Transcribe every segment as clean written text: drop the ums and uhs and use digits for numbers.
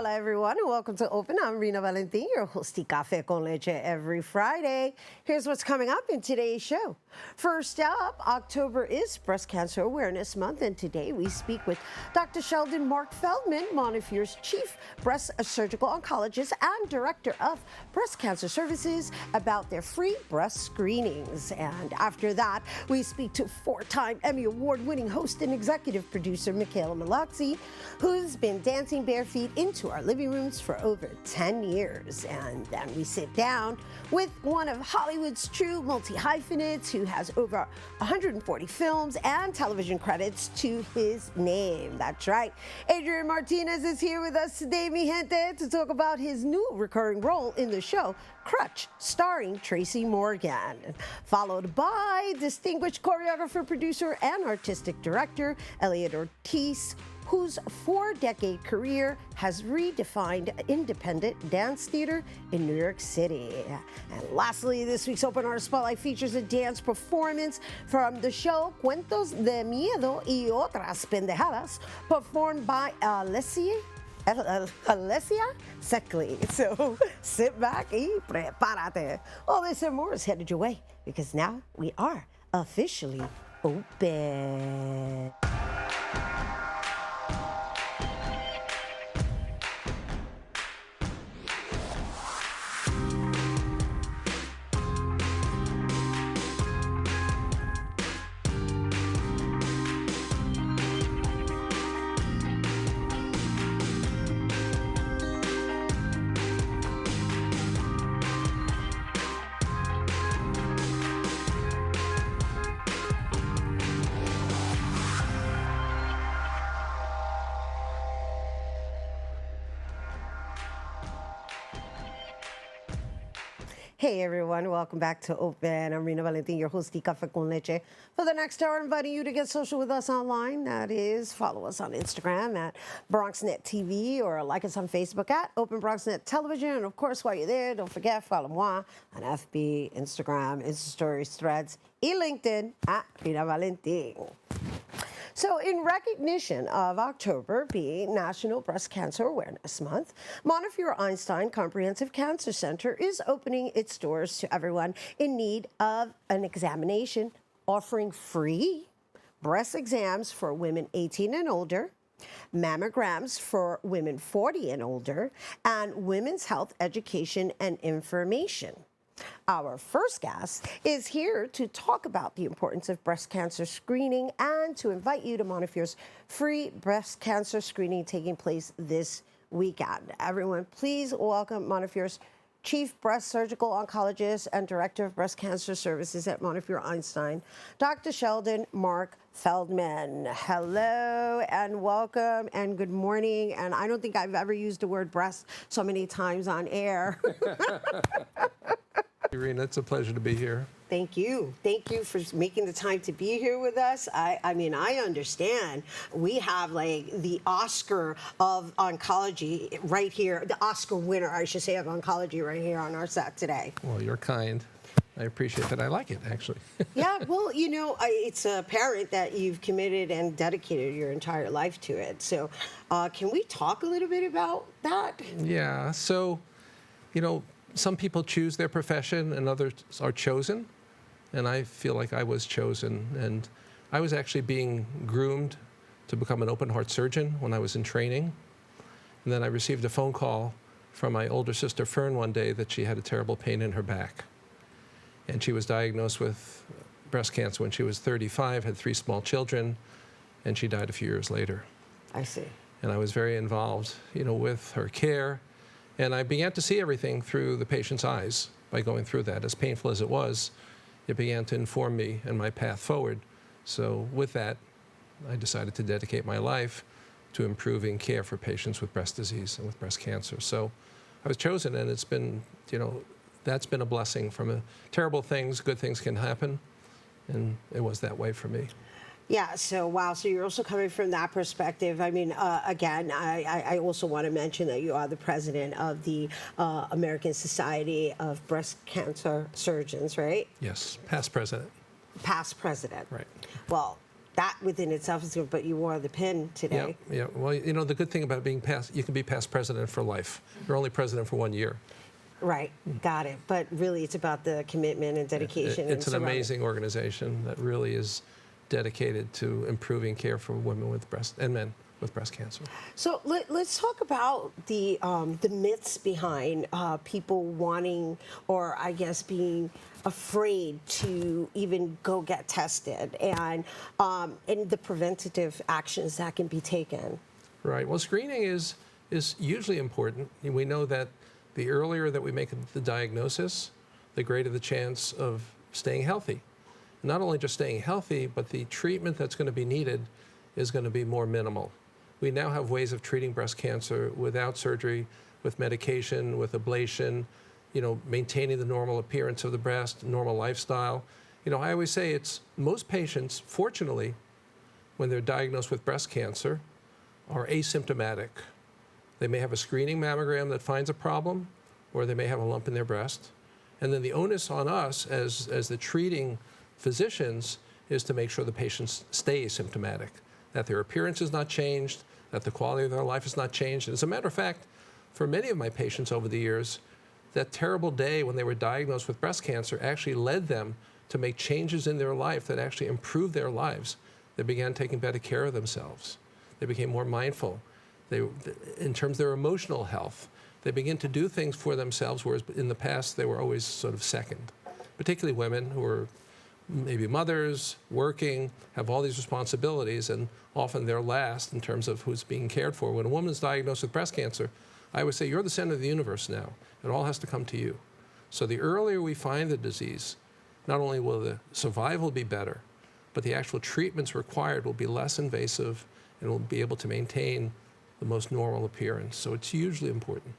Hola, everyone, and welcome to Open. I'm Rena Valentin, your hosty Café con Leche every Friday. Here's what's coming up in today's show. First up, October is Breast Cancer Awareness Month, and today we speak with Dr. Sheld Marc Feldman, Montefiere's Chief Breast Surgical Oncologist and Director of Breast Cancer Services, about their free breast screenings. And after that, we speak to four-time Emmy Award-winning host and executive producer Mickela Mallozzi, who's been dancing bare feet into our living rooms for over 10 years. And then we sit down with one of Hollywood's true multi-hyphenates who has over 140 films and television credits to his name. That's right. Adrian Martinez is here with us today, mi gente, to talk about his new recurring role in the show, Crutch, starring Tracy Morgan. Followed by distinguished choreographer, producer, and artistic director, Elliott Ortiz, whose four-decade career has redefined independent dance theater in New York City. And lastly, this week's Open Art Spotlight features a dance performance from the show Cuentos de Miedo y Otras, Pendejadas, performed by Alessia Secli. So sit back y prepárate. All this and more is headed your way, because now we are officially open. Hey everyone, welcome back to Open. I'm Rena Valentin, your host, Café con Leche. For the next hour, inviting you to get social with us online. That is, follow us on Instagram at BronxNet TV, or like us on Facebook at Open BronxNet Television. And of course, while you're there, don't forget, follow moi on FB, Instagram, Insta Stories, Threads, and LinkedIn at Rena Valentin. So in recognition of October being National Breast Cancer Awareness Month, Montefiore Einstein Comprehensive Cancer Center is opening its doors to everyone in need of an examination, offering free breast exams for women 18 and older, mammograms for women 40 and older, and women's health education and information. Our first guest is here to talk about the importance of breast cancer screening and to invite you to Montefiere's free breast cancer screening taking place this weekend. Everyone, please welcome Montefiere's Chief Breast Surgical Oncologist and Director of Breast Cancer Services at Montefiore Einstein, Dr. Sheld Marc Feldman. Hello and welcome and good morning. And I don't think I've ever used the word breast so many times on air. Irina, it's a pleasure to be here. Thank you. Thank you for making the time to be here with us. I mean, I understand. We have like the Oscar of oncology right here, the Oscar winner, I should say, of oncology right here on our set today. Well, you're kind. I appreciate that. I like it, actually. Yeah, well, you know, it's apparent that you've committed and dedicated your entire life to it. So can we talk a little bit about that? Yeah, so, you know, some people choose their profession and others are chosen. And I feel like I was chosen. And I was actually being groomed to become an open heart surgeon when I was in training. And then I received a phone call from my older sister Fern one day that she had a terrible pain in her back. And she was diagnosed with breast cancer when she was 35, had 3 small children, and she died a few years later. I see. And I was very involved, you know, with her care. And I began to see everything through the patient's eyes by going through that. As painful as it was, it began to inform me and my path forward. So with that, I decided to dedicate my life to improving care for patients with breast disease and with breast cancer. So I was chosen, and it's been, you know, that's been a blessing. From terrible things, good things can happen, and it was that way for me. Yeah, so wow, so you're also coming from that perspective. I mean, again, I also want to mention that you are the president of the American Society of Breast Cancer Surgeons, right? Yes, past president. Past president. Right. Well, that within itself is good, but you wore the pin today. Yeah. Well, you know, the good thing about being past, you can be past president for life. You're only president for 1 year. Right, got it. But really, it's about the commitment and dedication. It's an amazing organization that really is dedicated to improving care for women with breast and men with breast cancer. So let's talk about the myths behind people wanting, or I guess being afraid to even go get tested, and the preventative actions that can be taken. Right. Well, screening is usually important. We know that the earlier that we make the diagnosis, the greater the chance of staying healthy. Not only just staying healthy, but the treatment that's going to be needed is going to be more minimal. We now have ways of treating breast cancer without surgery, with medication, with ablation, you know, maintaining the normal appearance of the breast, normal lifestyle. You know, I always say it's most patients, fortunately, when they're diagnosed with breast cancer, are asymptomatic. They may have a screening mammogram that finds a problem, or they may have a lump in their breast. And then the onus on us as the treating physicians is to make sure the patients stay asymptomatic, that their appearance is not changed, that the quality of their life is not changed. And as a matter of fact, for many of my patients over the years, that terrible day when they were diagnosed with breast cancer actually led them to make changes in their life that actually improved their lives. They began taking better care of themselves. They became more mindful. In terms of their emotional health, they begin to do things for themselves, whereas in the past they were always sort of second. Particularly women who are maybe mothers, working, have all these responsibilities, and often they're last in terms of who's being cared for. When a woman's diagnosed with breast cancer, I would say, you're the center of the universe now. It all has to come to you. So the earlier we find the disease, not only will the survival be better, but the actual treatments required will be less invasive and will be able to maintain the most normal appearance. So it's hugely important.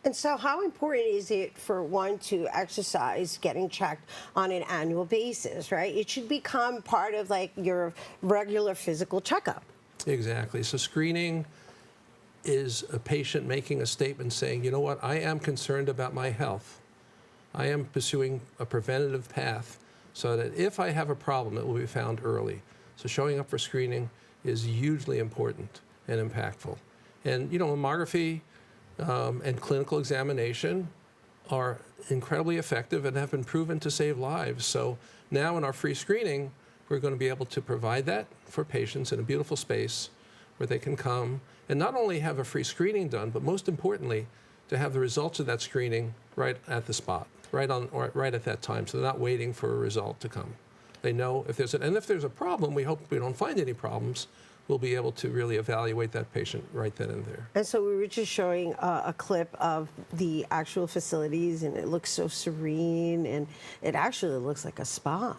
And so how important is it for one to exercise getting checked on an annual basis, right? It should become part of like your regular physical checkup. Exactly. So screening is a patient making a statement saying, you know what, I am concerned about my health. I am pursuing a preventative path so that if I have a problem, it will be found early. So showing up for screening is hugely important and impactful. And, you know, mammography and clinical examination are incredibly effective and have been proven to save lives. So now in our free screening, we're going to be able to provide that for patients in a beautiful space where they can come and not only have a free screening done, but most importantly, to have the results of that screening right at the spot, right at that time. So they're not waiting for a result to come. They know if there's and if there's a problem, we hope we don't find any problems. We'll be able to really evaluate that patient right then and there. And so we were just showing a clip of the actual facilities, and it looks so serene, and it actually looks like a spa.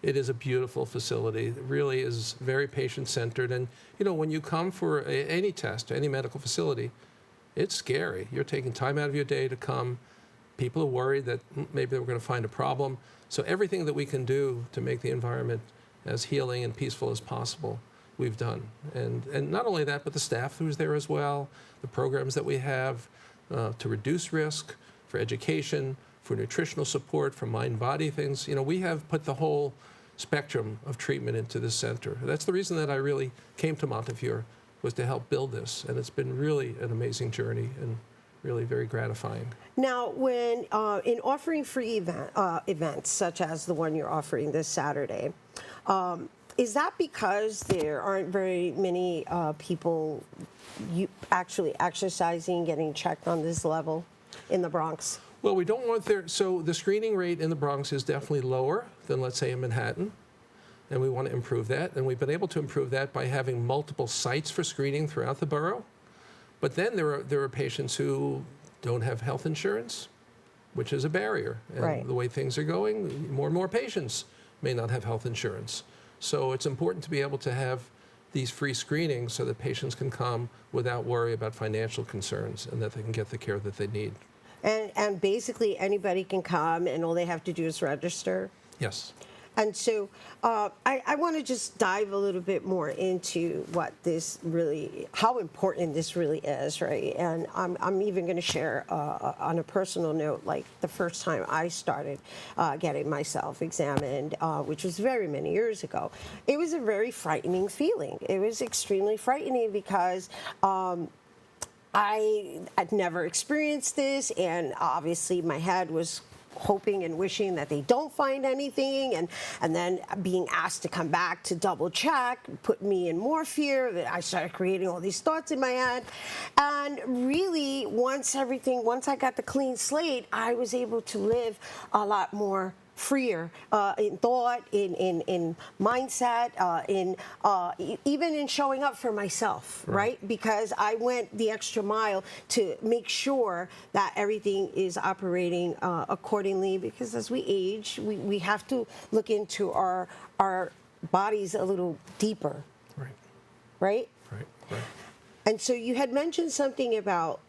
It is a beautiful facility. It really is very patient-centered. And, you know, when you come for any test, any medical facility, it's scary. You're taking time out of your day to come. People are worried that maybe they're going to find a problem. So everything that we can do to make the environment as healing and peaceful as possible, we've done. And not only that, but the staff who's there as well, the programs that we have to reduce risk, for education, for nutritional support, for mind-body things. You know, we have put the whole spectrum of treatment into this center. That's the reason that I really came to Montefiore, was to help build this. And it's been really an amazing journey and really very gratifying. Now, when in offering free events, such as the one you're offering this Saturday, is that because there aren't very many people actually exercising, getting checked on this level in the Bronx? Well, we don't want there. So the screening rate in the Bronx is definitely lower than, let's say, in Manhattan, and we want to improve that. And we've been able to improve that by having multiple sites for screening throughout the borough. But then there are patients who don't have health insurance, which is a barrier. And right. The way things are going, more and more patients may not have health insurance. So it's important to be able to have these free screenings so that patients can come without worry about financial concerns and that they can get the care that they need. And basically anybody can come, and all they have to do is register? Yes. And so I want to just dive a little bit more into what this really, how important this really is, right? And I'm even going to share on a personal note, like the first time I started getting myself examined, which was very many years ago. It was a very frightening feeling. It was extremely frightening because I'd never experienced this, and obviously my head was hoping and wishing that they don't find anything, and then being asked to come back to double check put me in more fear. That I started creating all these thoughts in my head, and really once I got the clean slate, I was able to live a lot more freer in thought, in mindset, even in showing up for myself, right? Because I went the extra mile to make sure that everything is operating accordingly, because as we age, we have to look into our bodies a little deeper. Right? And so you had mentioned something about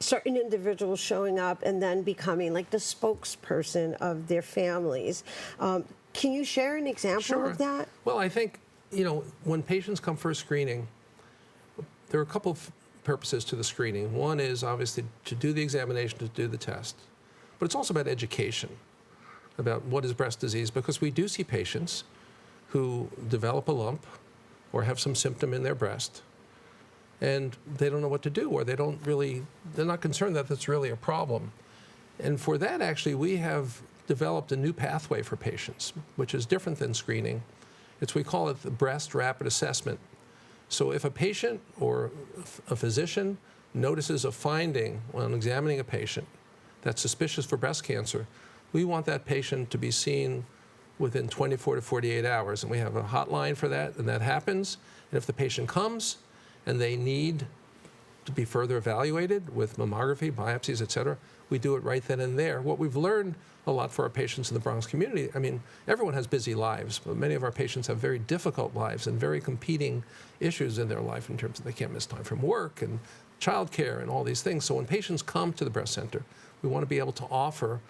certain individuals showing up and then becoming like the spokesperson of their families. Can you share an example of that? Well, I think, when patients come for a screening, there are a couple of purposes to the screening. One is obviously to do the examination, to do the test. But it's also about education, about what is breast disease, because we do see patients who develop a lump or have some symptom in their breast, and they don't know what to do, or they're not concerned that that's really a problem. And for that, actually, we have developed a new pathway for patients, which is different than screening. We call it the breast rapid assessment. So if a patient or a physician notices a finding when examining a patient that's suspicious for breast cancer, we want that patient to be seen within 24 to 48 hours. And we have a hotline for that, and that happens. And if the patient comes, and they need to be further evaluated with mammography, biopsies, et cetera, we do it right then and there. What we've learned a lot for our patients in the Bronx community, everyone has busy lives, but many of our patients have very difficult lives and very competing issues in their life in terms of they can't miss time from work and childcare and all these things. So when patients come to the breast center, we want to be able to offer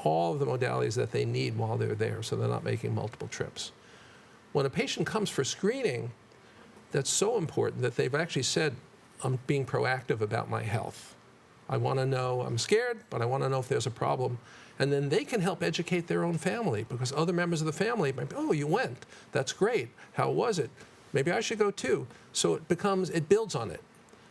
all of the modalities that they need while they're there, so they're not making multiple trips. When a patient comes for screening, that's so important that they've actually said, I'm being proactive about my health. I want to know, I'm scared, but I want to know if there's a problem. And then they can help educate their own family, because other members of the family might be, oh, you went, that's great, how was it? Maybe I should go too. So it builds on it,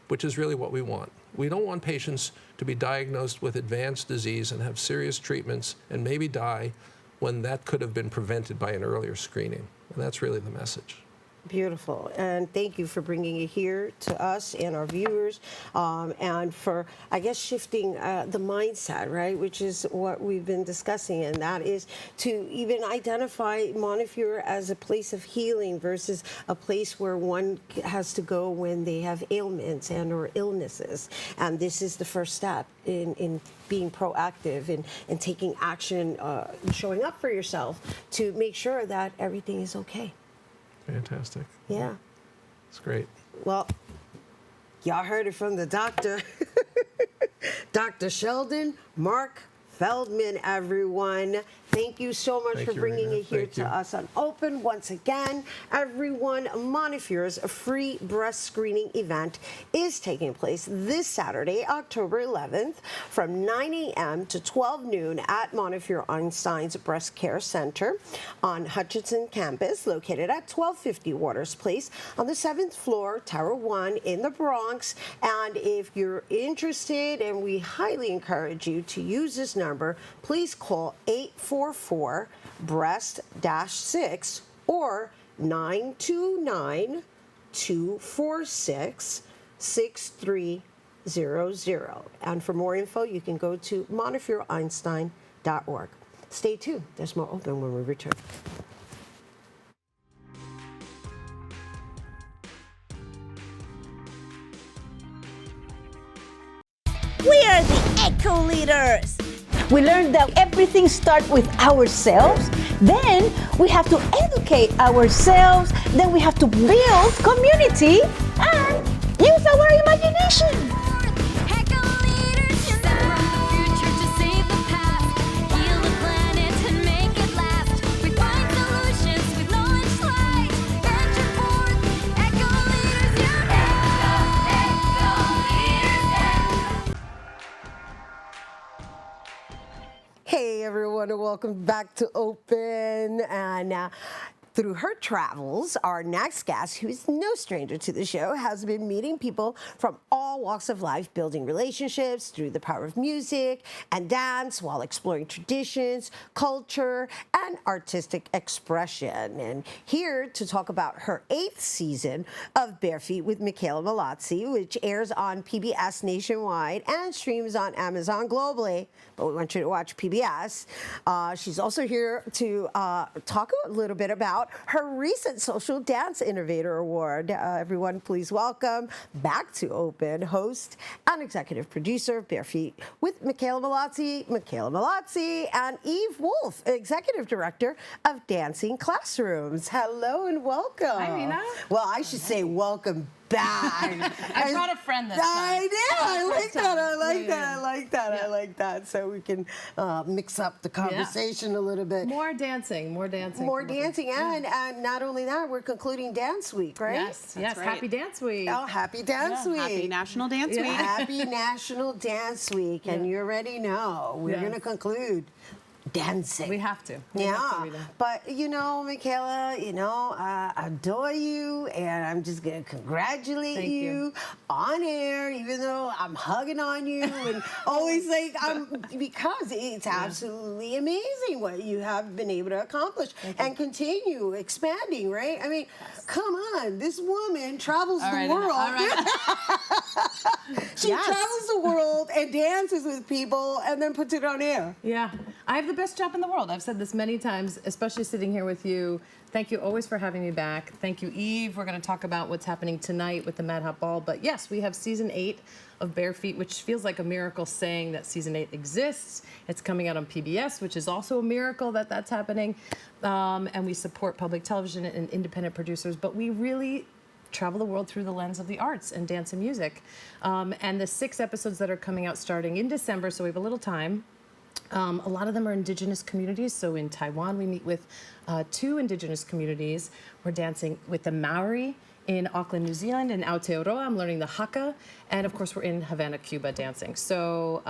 which is really what we want. We don't want patients to be diagnosed with advanced disease and have serious treatments and maybe die when that could have been prevented by an earlier screening. And that's really the message. Beautiful, and thank you for bringing it here to us and our viewers, and for, I guess, shifting the mindset, right, which is what we've been discussing, and that is to even identify Montefiore as a place of healing versus a place where one has to go when they have ailments and or illnesses. And this is the first step in being proactive and taking action, showing up for yourself to make sure that everything is okay. Fantastic. Yeah. It's great. Well, y'all heard it from the doctor. Dr. Sheld Marc Feldman, everyone. Thank you so much for bringing it here to us on Open. Once again, everyone, Montefiore's free breast screening event is taking place this Saturday, October 11th, from 9 a.m. to 12 noon at Montefiore Einstein's Breast Care Center on Hutchinson campus, located at 1250 Waters Place on the 7th floor, Tower 1 in the Bronx. And if you're interested, and we highly encourage you to use this number, please call 844-BREAST-6 or 929-246-6300. And for more info, you can go to MontefioreEinstein.org. Stay tuned. There's more Open when we return. We are the Eco Leaders. We learned that everything starts with ourselves. Then we have to educate ourselves. Then we have to build community and use our imagination. Future to save the past, heal the planet and make it last. We find Hey everyone, and welcome back to Open. And through her travels, our next guest, who is no stranger to the show, has been meeting people from all walks of life, building relationships through the power of music and dance while exploring traditions, culture, and artistic expression. And here to talk about her 8th season of Bare Feet with Mickela Mallozzi, which airs on PBS nationwide and streams on Amazon globally. But we want you to watch PBS. She's also here to talk a little bit about her recent Social Dance Innovator Award. Everyone, please welcome back to Open host and executive producer of Bare Feet with Mickela Mallozzi, and Eve Wolff, executive director of Dancing Classrooms. Hello and welcome. Hi, Mina. Well, I should say welcome back. I brought a friend this time. I did. I like that. I like that. Yeah. I like that. I like that. So we can mix up the conversation a little bit. More dancing. More dancing, and not only that, we're concluding Dance Week, right? Yes. right. Happy Dance Week. Oh, happy Dance Week. Happy National Dance Week. Happy National Dance Week, and you already know we're Yes. going to conclude dancing. We have to. Yeah, but you know, Mickela, I adore you, and I'm just gonna congratulate Thank you on air, even though I'm hugging on you and always like because it's absolutely amazing what you have been able to accomplish and continue expanding. Right? I mean, come on, this woman travels the world. All right. She travels the world and dances with people, and then puts it on air. Yeah. I have the best job in the world. I've said this many times, especially sitting here with you. Thank you always for having me back. Thank you, Eve. We're going to talk about what's happening tonight with the Mad Hot Ball. But yes, we have season 8 of Bare Feet, which feels like a miracle saying that season 8 exists. It's coming out on PBS, which is also a miracle that that's happening. And we support public television and independent producers. But we really travel the world through the lens of the arts and dance and music. And the 6 episodes that are coming out starting in December, so we have a little time. A lot of them are indigenous communities. So in Taiwan, we meet with 2 indigenous communities. We're dancing with the Maori in Auckland, New Zealand, and Aotearoa. I'm learning the haka. And of course, we're in Havana, Cuba dancing. So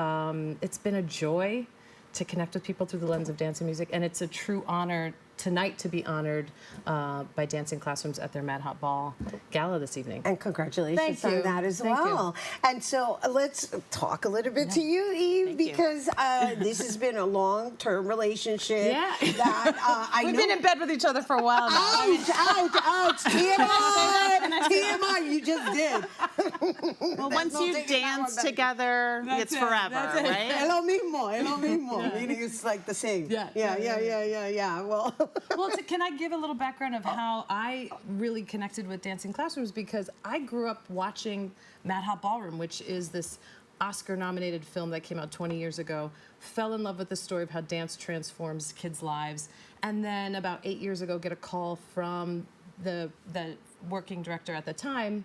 it's been a joy to connect with people through the lens of dance and music. And it's a true honor tonight to be honored by Dancing Classrooms at their Mad Hot Ball Gala this evening. And congratulations Thank you. on that as Thank well. And so let's talk a little bit to you, Eve, because this has been a long-term relationship. Yeah. That We've been in bed with each other for a while now. Ouch! TMI! You just did. Well, once you dance together, it's forever, right? Es lo mismo. Meaning it's like the same. Yeah. Well, can I give a little background of how I really connected with Dancing Classrooms? Because I grew up watching Mad Hot Ballroom, which is this Oscar-nominated film that came out 20 years ago, fell in love with the story of how dance transforms kids' lives, and then about 8 years ago get a call from the working director at the time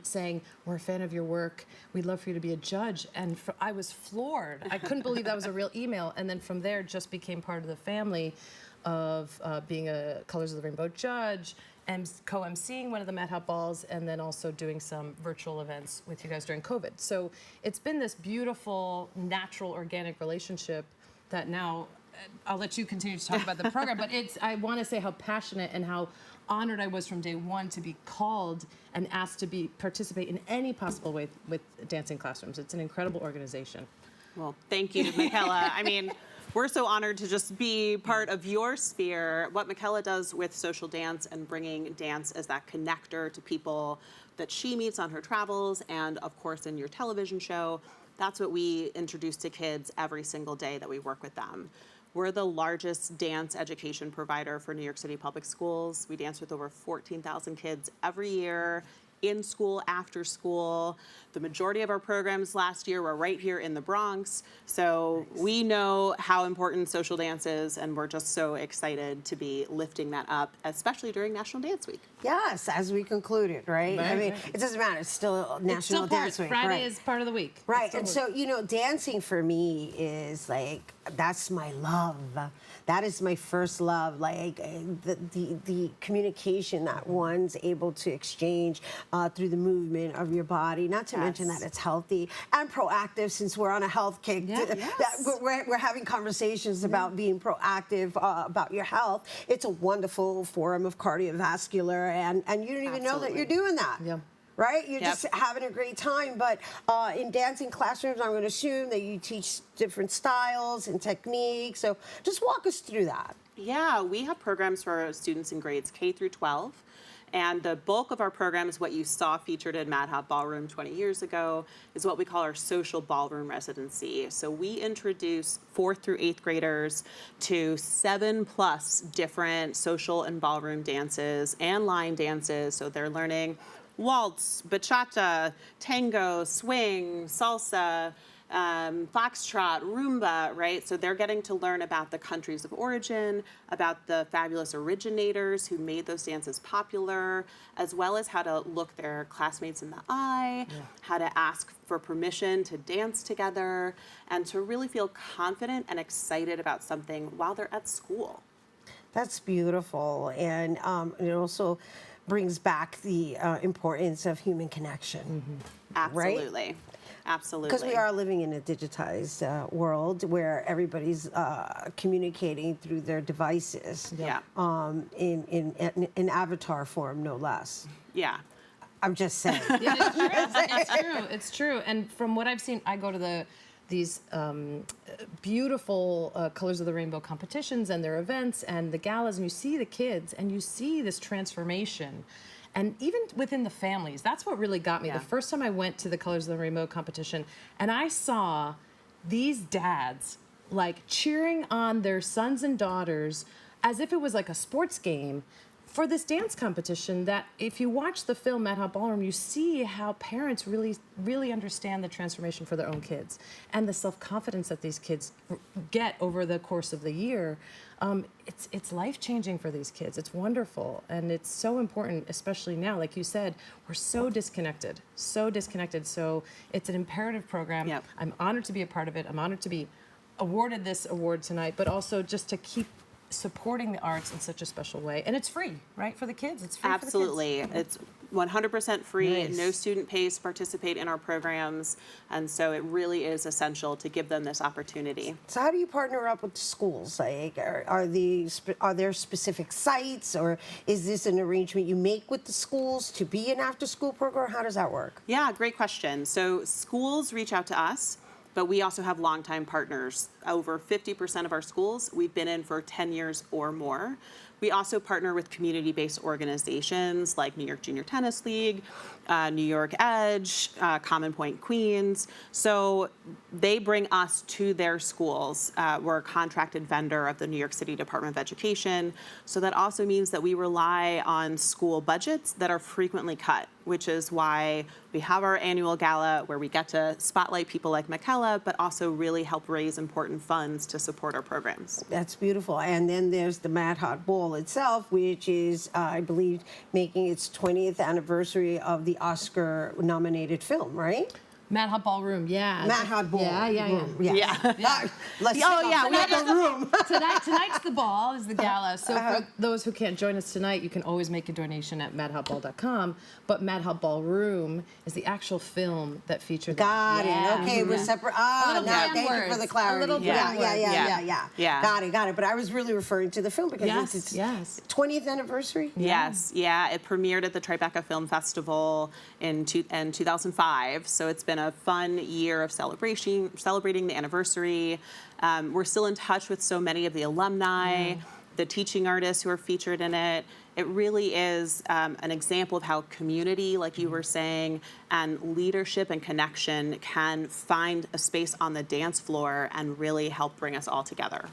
saying, we're a fan of your work. We'd love for you to be a judge. And I was floored. I couldn't believe that was a real email. And then from there, just became part of the family of being a Colors of the Rainbow judge and co-emceeing one of the Mad Hot Balls, and then also doing some virtual events with you guys during COVID. So it's been this beautiful, natural, organic relationship that now, I'll let you continue to talk about the program, but I want to say how passionate and how honored I was from day one to be called and asked to participate in any possible way with Dancing Classrooms. It's an incredible organization. Well, thank you, Mickela. I mean, we're so honored to just be part of your sphere. What Mickela does with social dance and bringing dance as that connector to people that she meets on her travels and, of course, in your television show, that's what we introduce to kids every single day that we work with them. We're the largest dance education provider for New York City public schools. We dance with over 14,000 kids every year, in school, after school. The majority of our programs last year were right here in the Bronx. So we know how important social dance is, and we're just so excited to be lifting that up, especially during National Dance Week. Yes, as we concluded, right? I mean, it doesn't matter. It's still National Dance Week. Friday is part of the week. Right, and so, dancing for me is like, that's my love. That is my first love, like the communication that one's able to exchange through the movement of your body. Not to mention that it's healthy and proactive, since we're on a health kick. We're having conversations about being proactive about your health. It's a wonderful form of cardiovascular, and you don't even know that you're doing that. Right? You're just having a great time. But in dancing classrooms, I'm going to assume that you teach different styles and techniques. So just walk us through that. Yeah, we have programs for students in grades K through 12. And the bulk of our programs, what you saw featured in Mad Hot Ballroom 20 years ago, is what we call our social ballroom residency. So we introduce 4th through 8th graders to 7+ different social and ballroom dances and line dances. So they're learning waltz, bachata, tango, swing, salsa, foxtrot, rumba, right? So they're getting to learn about the countries of origin, about the fabulous originators who made those dances popular, as well as how to look their classmates in the eye, how to ask for permission to dance together, and to really feel confident and excited about something while they're at school. That's beautiful. And it also brings back the importance of human connection. Absolutely. Right? Absolutely. Because we are living in a digitized world where everybody's communicating through their devices. In avatar form, no less. Yeah. I'm just saying. It's true. And from what I've seen, I go to these beautiful Colors of the Rainbow competitions and their events and the galas, and you see the kids and you see this transformation. And even within the families, that's what really got me. The first time I went to the Colors of the Rainbow competition, and I saw these dads like cheering on their sons and daughters as if it was like a sports game for this dance competition, that if you watch the film Mad Hot Ballroom, you see how parents really understand the transformation for their own kids and the self-confidence that these kids get over the course of the year. It's life-changing for these kids. It's wonderful, and it's so important, especially now. Like you said, we're so disconnected. So it's an imperative program. I'm honored to be a part of it. I'm honored to be awarded this award tonight, but also just to keep supporting the arts in such a special way. And it's free, right, for the kids? It's free Absolutely. for the kids. It's 100% free. Nice. No student pays to participate in our programs. And so it really is essential to give them this opportunity. So how do you partner up with the schools? Like, are there specific sites, or is this an arrangement you make with the schools to be an after-school program? How does that work? Yeah, great question. So schools reach out to us, but we also have longtime partners. Over 50% of our schools we've been in for 10 years or more. We also partner with community-based organizations like New York Junior Tennis League, New York Edge, Common Point Queens. So they bring us to their schools. We're a contracted vendor of the New York City Department of Education. So that also means that we rely on school budgets that are frequently cut, which is why we have our annual gala where we get to spotlight people like Mickela, but also really help raise important funds to support our programs. That's beautiful. And then there's the Mad Hot Ball itself, which is, I believe, making its 20th anniversary of the Oscar-nominated film, right? Mad Hot Ballroom, Mad Hot Ball. Yeah. Let's we have the room. Tonight's the ball, is the gala. So for those who can't join us tonight, you can always make a donation at madhotball.com. But Mad Hot Ballroom is the actual film that featured. Got it. Okay, we're separate. Now thank you for the clarity. A little Yeah. Got it. But I was really referring to the film because it's 20th anniversary. Yes. It premiered at the Tribeca Film Festival in 2005. So it's been a fun year of celebrating the anniversary. We're still in touch with so many of the alumni, the teaching artists who are featured in it. It really is an example of how community, like you were saying, and leadership and connection can find a space on the dance floor and really help bring us all together.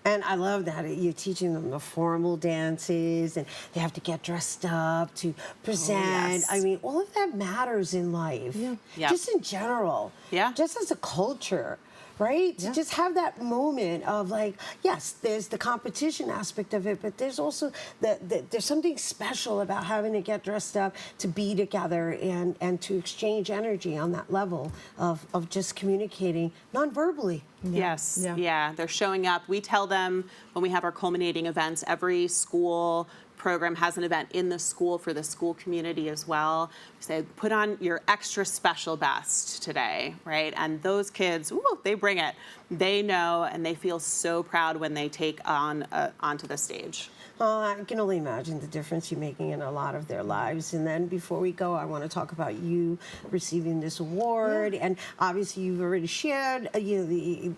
And I love that you're teaching them the formal dances, and they have to get dressed up to present. I mean, all of that matters in life, just in general, just as a culture. Right? To just have that moment of like, yes, there's the competition aspect of it, but there's also there's something special about having to get dressed up, to be together, and to exchange energy on that level of just communicating non-verbally. Yes. They're showing up. We tell them when we have our culminating events, every school program has an event in the school for the school community as well. We say, put on your extra special best today, right? And those kids, ooh, they bring it. They know, and they feel so proud when they take on onto the stage. I can only imagine the difference you're making in a lot of their lives. And then before we go, I want to talk about you receiving this award. And obviously, you've already shared,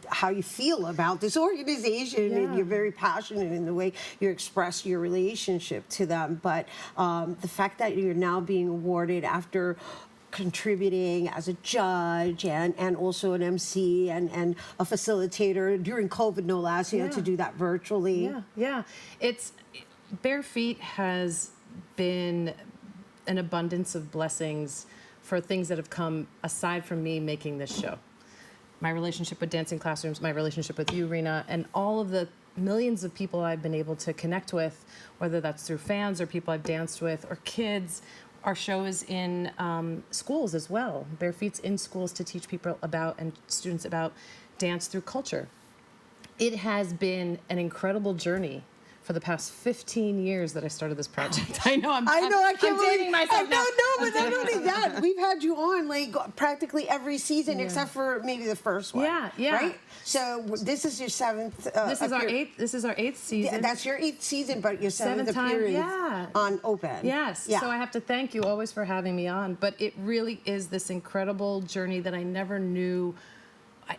how you feel about this organization, and you're very passionate in the way you express your relationship to them. But the fact that you're now being awarded after contributing as a judge and also an MC and a facilitator during COVID, no less, to do that virtually. Yeah. It's Bare Feet has been an abundance of blessings for things that have come aside from me making this show. My relationship with Dancing Classrooms, my relationship with you, Rena, and all of the millions of people I've been able to connect with, whether that's through fans or people I've danced with or kids. Our show is in schools as well. Bare Feet's in schools to teach people about and students about dance through culture. It has been an incredible journey for the past 15 years that I started this project. I know, I can't believe dating myself now. No, but not only that, we've had you on like practically every season except for maybe the first one. Yeah. Right? So this is your seventh. This is our eighth season. Yeah, that's your 8th season, but your seventh time, appearance on Open. Yes. Yeah. So I have to thank you always for having me on. But it really is this incredible journey that I never knew.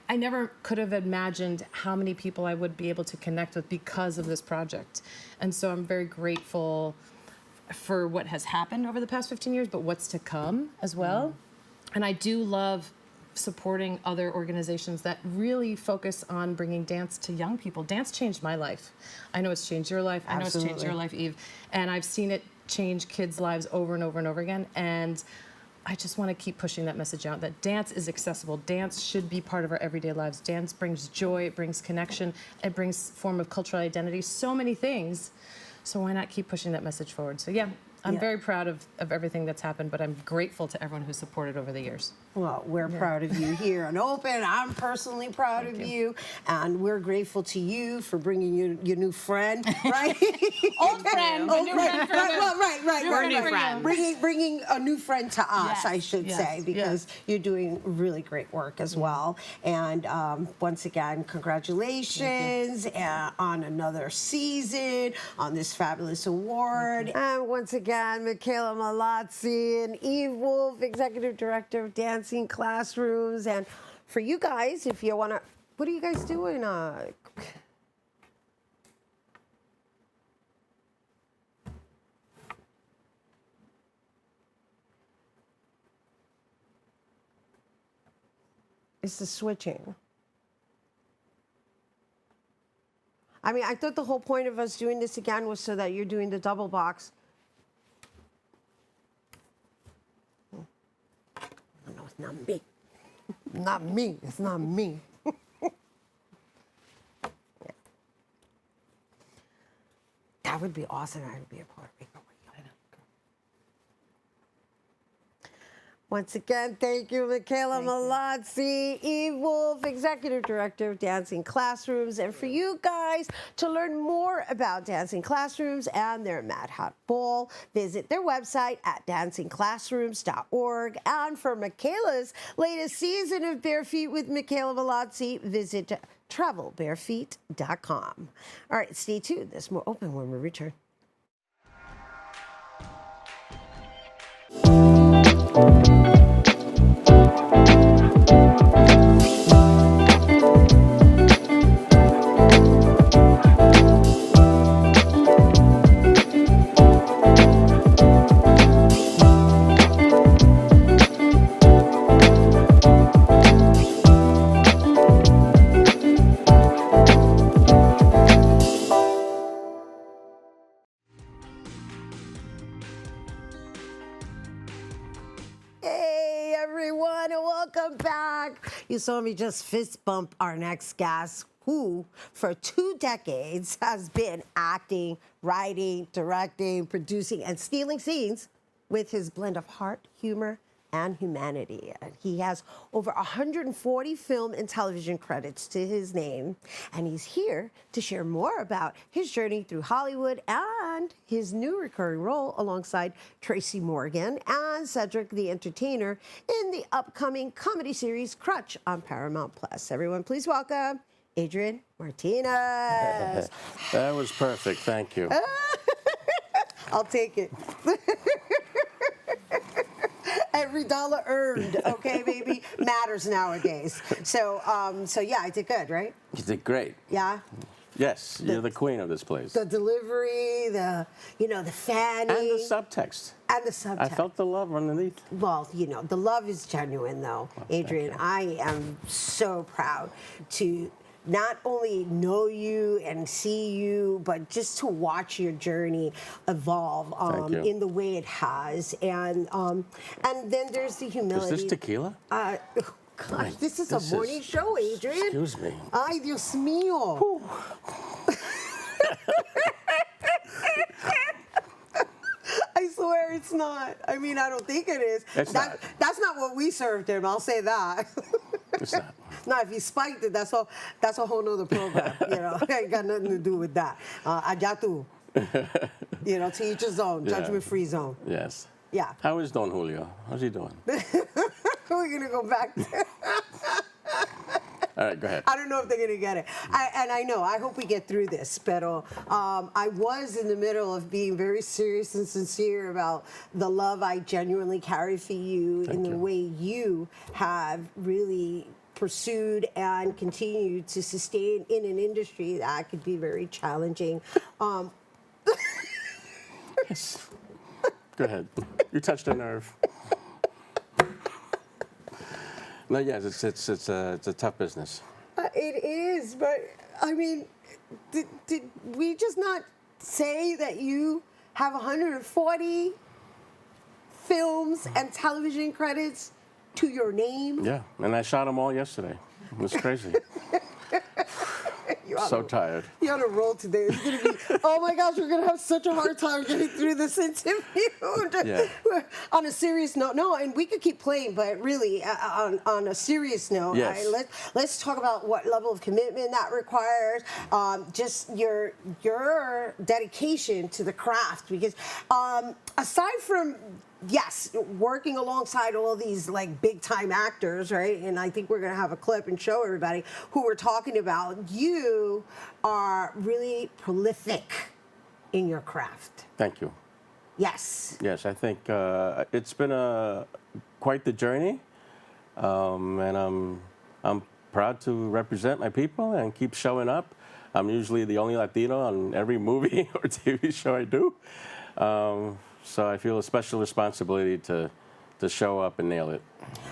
I never could have imagined how many people I would be able to connect with because of this project. And so I'm very grateful for what has happened over the past 15 years, but what's to come as well. And I do love supporting other organizations that really focus on bringing dance to young people. Dance changed my life. I know it's changed your life. I know it's changed your life, Eve. And I've seen it change kids' lives over and over and over again. And I just want to keep pushing that message out that dance is accessible. Dance should be part of our everyday lives. Dance brings joy, it brings connection, it brings form of cultural identity, so many things. So why not keep pushing that message forward? So yeah, I'm very proud of everything that's happened, but I'm grateful to everyone who's supported over the years. Well, we're proud of you here on Open. I'm personally proud of you. And we're grateful to you for bringing your new friend, right? Old friend, but new friend for Right. Bringing a new friend to us, I should say, because you're doing really great work as well. And once again, congratulations on another season, on this fabulous award. And once again, Mickela Mallozzi and Eve Wolff, Executive Director of Dancing Classrooms. And for you guys, if you want to, what are you guys doing? It's the switching. I mean, I thought the whole point of us doing this again was so that you're doing the double box. No, it's not me. Not me. It's not me. That would be awesome. I would be a Puerto Rico. Once again, thank you, Mickela Mallozzi, Eve Wolff, Executive Director of Dancing Classrooms. And for you guys to learn more about Dancing Classrooms and their Mad Hat Ball, visit their website at dancingclassrooms.org. And for Mickela's latest season of Bare Feet with Mickela Mallozzi, visit travelbarefeet.com. All right, stay tuned. There's more Open when we return. Welcome back. You saw me just fist bump our next guest, who for 2 decades has been acting, writing, directing, producing, and stealing scenes with his blend of heart, humor, and humanity. And he has over 140 film and television credits to his name, and he's here to share more about his journey through Hollywood and and his new recurring role alongside Tracy Morgan and Cedric the Entertainer in the upcoming comedy series Crutch on Paramount+. Everyone, please welcome Adrian Martinez. That was perfect. Thank you. I'll take it. Every dollar earned, okay, baby, matters nowadays. So yeah, I did good, right? You did great. Yeah. Yes, you're the queen of this place. The delivery, the fanning. And the subtext. And the subtext. I felt the love underneath. Well, the love is genuine, though, Adrian. I am so proud to not only know you and see you, but just to watch your journey evolve in the way it has. And then there's the humility. Is this tequila? Gosh, this is a morning show, Adrian. Excuse me. Ay, Dios mío. I swear it's not. I mean, I don't think it is. It's not. That's not what we served him. I'll say that. It's not. No, if he spiked it, that's a whole nother program. Ain't got nothing to do with that. Allá tú. To each his own. Yeah. Judgment-free zone. Yes. Yeah. How is Don Julio? How's he doing? We're gonna go back there. All right, go ahead. I don't know if they're gonna get it. I hope we get through this. But I was in the middle of being very serious and sincere about the love I genuinely carry for you in the way you have really pursued and continued to sustain in an industry that could be very challenging. Yes. Go ahead. You touched a nerve. No, yes, it's a tough business. It is, but I mean, did we just not say that you have 140 films and television credits to your name? Yeah, and I shot them all yesterday. It was crazy. So tired. You're on a roll today. It's going to be, oh my gosh, we're going to have such a hard time getting through this interview. Yeah. On a serious note, no, and we could keep playing, but really, on a serious note, yes. let's talk about what level of commitment that requires, just your dedication to the craft, because aside from yes, working alongside all these like big time actors, right? And I think we're going to have a clip and show everybody who we're talking about. You are really prolific in your craft. Thank you. Yes. Yes, I think it's been quite the journey, and I'm proud to represent my people and keep showing up. I'm usually the only Latino on every movie or TV show I do. So I feel a special responsibility to show up and nail it.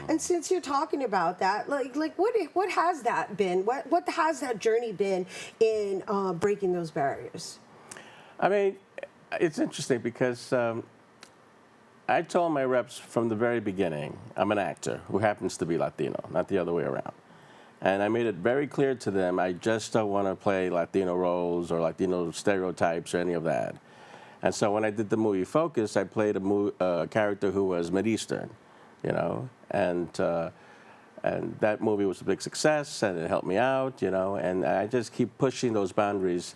And since you're talking about that, like what has that been? What has that journey been in breaking those barriers? I mean, it's interesting because I told my reps from the very beginning, I'm an actor who happens to be Latino, not the other way around. And I made it very clear to them, I just don't want to play Latino roles or Latino stereotypes or any of that. And so when I did the movie Focus, I played a character who was Mid-Eastern, and that movie was a big success, and it helped me out, and I just keep pushing those boundaries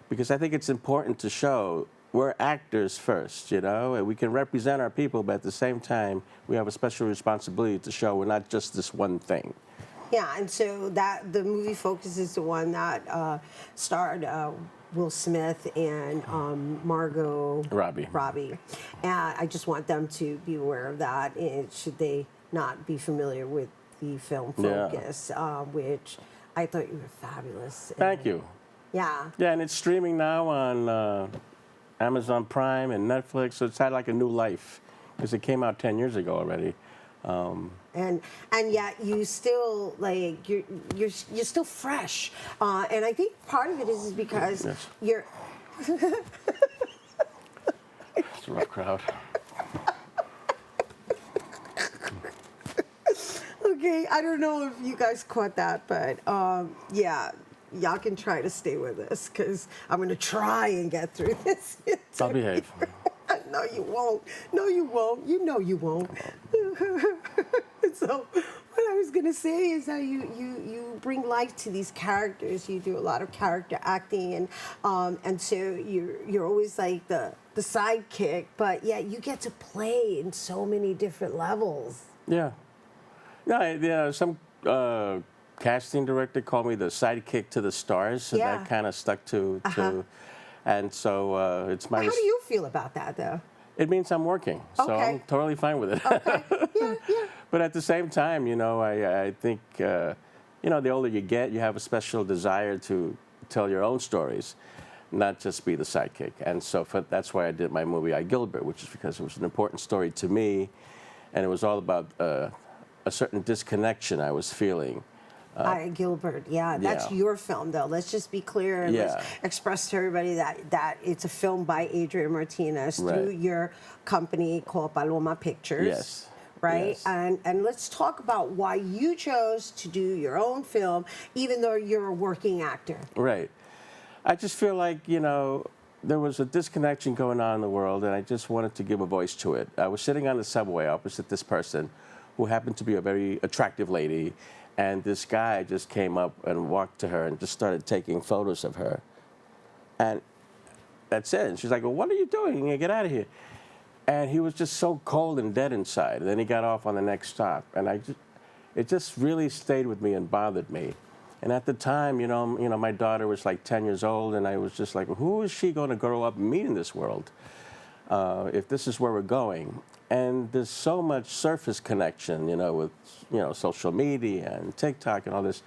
because I think it's important to show we're actors first, and we can represent our people, but at the same time, we have a special responsibility to show we're not just this one thing. Yeah, and so the movie Focus is the one that starred Will Smith and Margot Robbie. And I just want them to be aware of that, should they not be familiar with the film Focus, which I thought you were fabulous. Thank you. Yeah. Yeah, and it's streaming now on Amazon Prime and Netflix, so it's had like a new life because it came out 10 years ago already. And yet you still you're still fresh, and I think part of it is because you're. It's a rough crowd. Okay, I don't know if you guys caught that, but yeah, y'all can try to stay with us because I'm gonna try and get through this. I'll behave. No, you won't. No, you won't. You know you won't. So what I was gonna say is that you bring life to these characters. You do a lot of character acting, and so you're always like the sidekick, but yeah, you get to play in so many different levels. Yeah. Yeah, some casting director called me the sidekick to the stars, so Yeah. that kind of stuck to, and so it's my. How do you feel about that, though? It means I'm working, so Okay. I'm totally fine with it. Okay. Yeah, yeah. But at the same time, I think, the older you get, you have a special desire to tell your own stories, not just be the sidekick. And so that's why I did my movie, I, Gilbert, which is because it was an important story to me, and it was all about a certain disconnection I was feeling. I, Gilbert, yeah, that's Yeah. your film, though. Let's just be clear and let's express to everybody that it's a film by Adrian Martinez through your company called Paloma Pictures. Yes. Right? Yes. And let's talk about why you chose to do your own film, even though you're a working actor. Right. I just feel like, there was a disconnection going on in the world, and I just wanted to give a voice to it. I was sitting on the subway opposite this person who happened to be a very attractive lady, and this guy just came up and walked to her and just started taking photos of her. And that's it. And she's like, well, what are you doing? You get out of here. And he was just so cold and dead inside. And then he got off on the next stop. And it just really stayed with me and bothered me. And at the time, my daughter was like 10 years old, and I was just like, who is she going to grow up and meet in this world if this is where we're going? And there's so much surface connection, with, social media and TikTok and all this.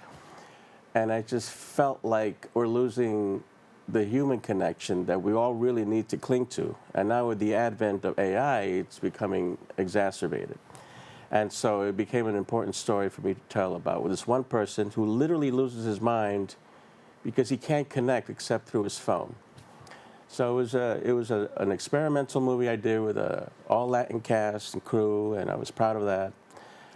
And I just felt like we're losing the human connection that we all really need to cling to. And now with the advent of AI, it's becoming exacerbated. And so it became an important story for me to tell about with this one person who literally loses his mind because he can't connect except through his phone. So it was an experimental movie I did with an all Latin cast and crew, and I was proud of that.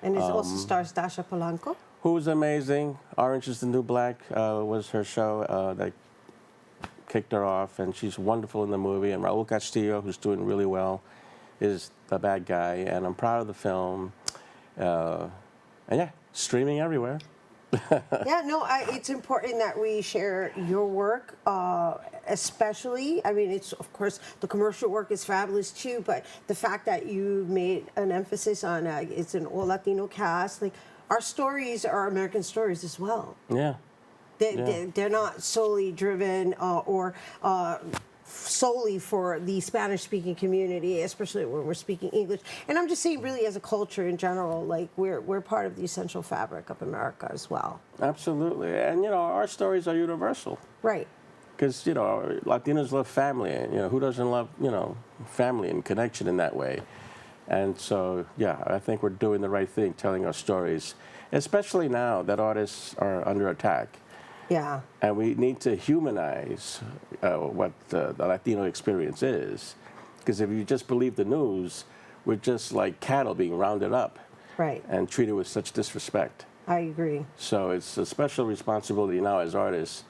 And it also stars Dasha Polanco. Who was amazing. Orange is the New Black was her show that kicked her off, and she's wonderful in the movie. And Raul Castillo, who's doing really well, is the bad guy, and I'm proud of the film. And yeah, streaming everywhere. Yeah, no, it's important that we share your work, especially. I mean, it's, of course, the commercial work is fabulous too, but the fact that you made an emphasis on it's an all Latino cast, like our stories are American stories as well. Yeah. They're not solely driven or solely for the Spanish-speaking community, especially when we're speaking English. And I'm just saying, really, as a culture in general, like we're part of the essential fabric of America as well. Absolutely, and our stories are universal. Right. Because Latinos love family, and who doesn't love family and connection in that way? And so yeah, I think we're doing the right thing, telling our stories, especially now that artists are under attack. Yeah. And we need to humanize what the Latino experience is. Because if you just believe the news, we're just like cattle being rounded up. Right. And treated with such disrespect. I agree. So it's a special responsibility now as artists,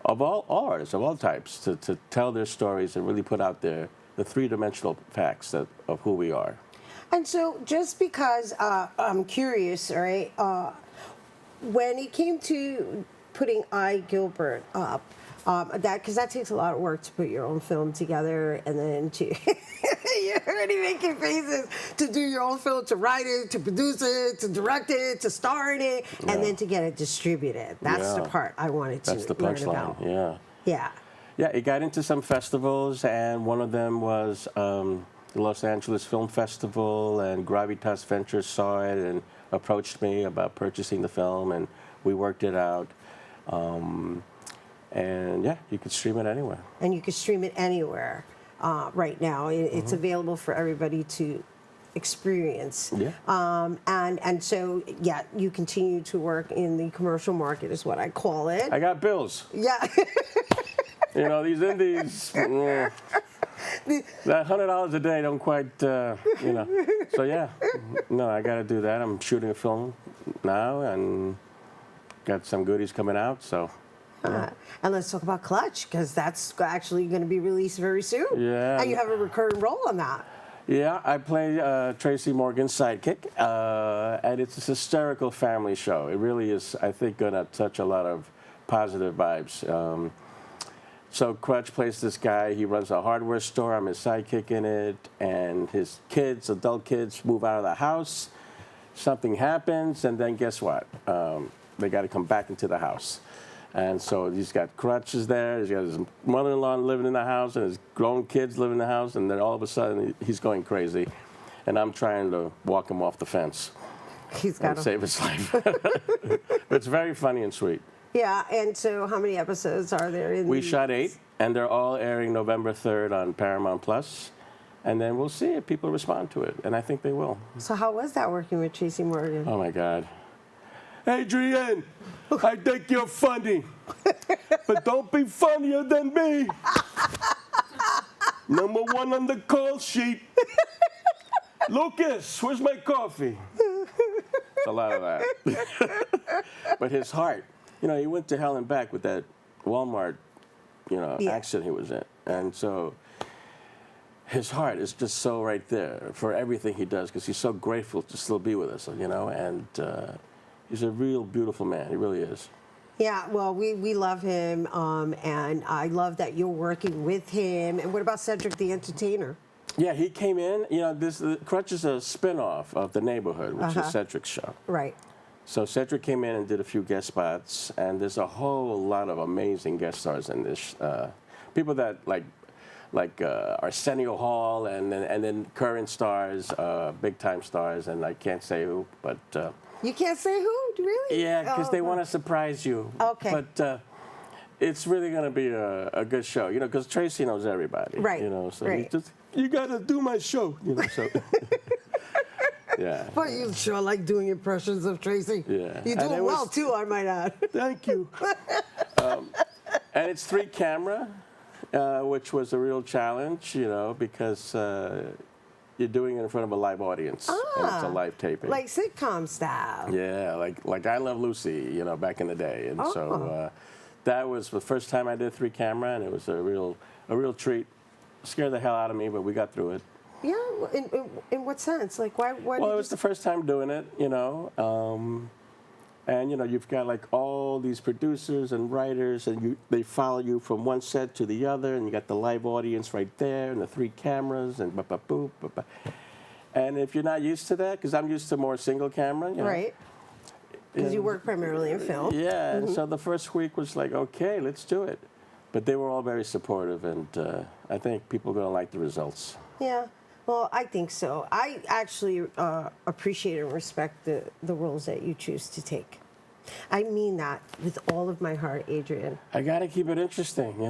of all artists, of all types, to tell their stories and really put out there the three-dimensional facts of who we are. And so just because I'm curious, right, when it came to putting I, Gilbert up, because that takes a lot of work to put your own film together, and then to you're already making faces to do your own film, to write it, to produce it, to direct it, to star in it, and then to get it distributed. That's the part I wanted to That's the learn punchline. about. Yeah. Yeah. Yeah, it got into some festivals, and one of them was the Los Angeles Film Festival, and Gravitas Ventures saw it and approached me about purchasing the film, and we worked it out. And yeah, you can stream it anywhere. And you can stream it anywhere right now. It's available for everybody to experience. Yeah. And so, yeah, you continue to work in the commercial market is what I call it. I got bills. Yeah. These indies, that $100 a day don't quite, So yeah, no, I got to do that. I'm shooting a film now and got some goodies coming out, so. And let's talk about Crutch, because that's actually going to be released very soon. Yeah. And you have a recurring role on that. Yeah, I play Tracy Morgan's sidekick, and it's a hysterical family show. It really is, I think, going to touch a lot of positive vibes. So Crutch plays this guy. He runs a hardware store. I'm his sidekick in it, and his kids, adult kids, move out of the house. Something happens, and then guess what? They got to come back into the house. And so he's got Crutch is there, he's got his mother-in-law living in the house, and his grown kids living in the house, and then all of a sudden he's going crazy. And I'm trying to walk him off the fence He's got and save his life. But it's very funny and sweet. Yeah, and so how many episodes are there? We shot 8, and they're all airing November 3rd on Paramount Plus. And then we'll see if people respond to it, and I think they will. So how was that working with Tracy Morgan? Oh, my God. Adrian, I think you're funny, but don't be funnier than me. Number 1 on the call sheet. Lucas, where's my coffee? It's a lot of that. But his heart, you know, he went to hell and back with that Walmart, accident he was in. And so his heart is just so right there for everything he does, because he's so grateful to still be with us, and he's a real beautiful man. He really is. Yeah, well, we love him, and I love that you're working with him. And what about Cedric the Entertainer? Yeah, he came in. Crutch is a spin-off of The Neighborhood, which is Cedric's show. Right. So Cedric came in and did a few guest spots, and there's a whole lot of amazing guest stars in this. People that like Arsenio Hall, and then current stars, big-time stars, and I can't say who, but... You can't say who, really? Yeah, because they want to surprise you. Okay. But it's really going to be a good show, because Tracy knows everybody. Right. So right. you got to do my show, so. Yeah. But you sure like doing impressions of Tracy. Yeah. You do it well, too, I might add. Thank you. And it's 3 camera, which was a real challenge, because you're doing it in front of a live audience, and it's a live taping. Like sitcom style. Yeah, like I Love Lucy, back in the day. And so that was the first time I did 3 camera, and it was a real treat. Scared the hell out of me, but we got through it. Yeah, in what sense? Like, why Well, it was the first time doing it, and you've got like all these producers and writers, and they follow you from one set to the other, and you got the live audience right there, and the 3 cameras, and ba-ba-boop, ba-ba. And if you're not used to that, because I'm used to more single camera, Right. Because you work primarily in film. Yeah, and so the first week was like, okay, let's do it. But they were all very supportive, and I think people are going to like the results. Yeah, well, I think so. I actually appreciate and respect the roles that you choose to take. I mean that with all of my heart, Adrian. I got to keep it interesting,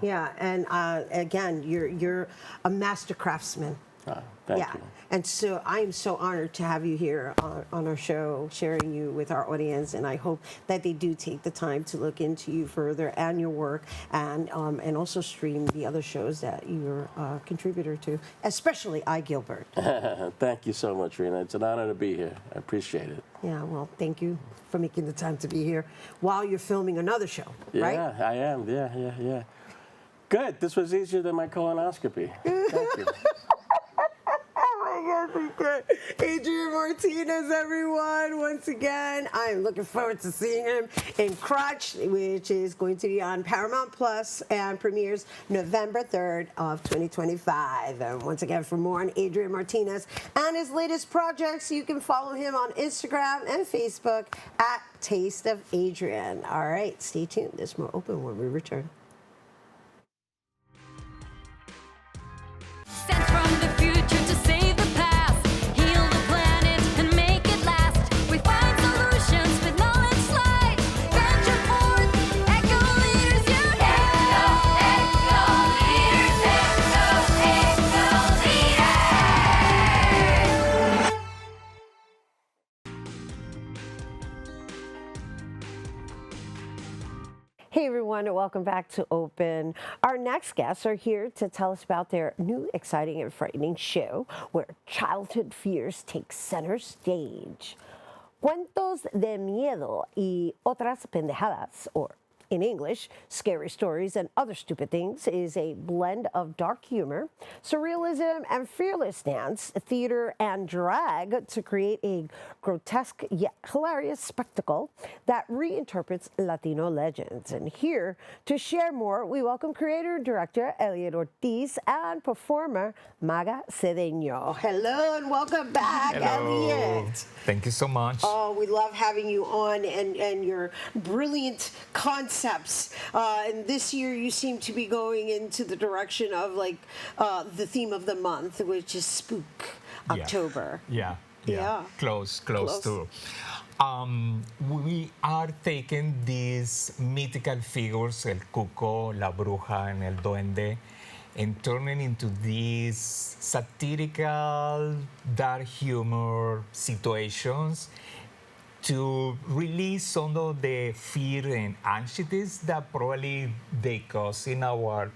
Yeah, and again, you're a master craftsman. Thank yeah. you. And so I am so honored to have you here on our show, sharing you with our audience. And I hope that they do take the time to look into you further and your work, and also stream the other shows that you're a contributor to, especially I, Gilbert. Thank you so much, Rena. It's an honor to be here. I appreciate it. Yeah, well, thank you for making the time to be here while you're filming another show, right? Yeah, I am. Yeah. Good. This was easier than my colonoscopy. Thank you. Adrian Martinez, everyone. Once again, I'm looking forward to seeing him in Crutch, which is going to be on Paramount Plus and premieres November 3rd of 2025. And once again, for more on Adrian Martinez and his latest projects, you can follow him on Instagram and Facebook at Taste of Adrian. All right, stay tuned. There's more open when we return. Sent from the future to save the past, heal the planet and make it last. We find solutions with knowledge slides. Venture forth, echo leaders unite. Echo leaders, echo leaders. Hey everyone, and welcome back to Open. Our next guests are here to tell us about their new exciting and frightening show where childhood fears take center stage. Cuentos de Miedo y Otras Pendejadas, or in English, Scary Stories and Other Stupid Things, is a blend of dark humor, surrealism, and fearless dance, theater, and drag to create a grotesque yet hilarious spectacle that reinterprets Latino legends. And here to share more, we welcome creator director Elliott Ortiz and performer Maga Cedeño. Hello and welcome back, Elliott. Thank you so much. Oh, we love having you on and your brilliant concepts. And this year you seem to be going into the direction of like the theme of the month, which is Spook October. Yeah. Close to. We are taking these mythical figures, el cuco, la bruja, and el duende, and turning into these satirical, dark humor situations to release some of the fear and anxieties that probably they cause in our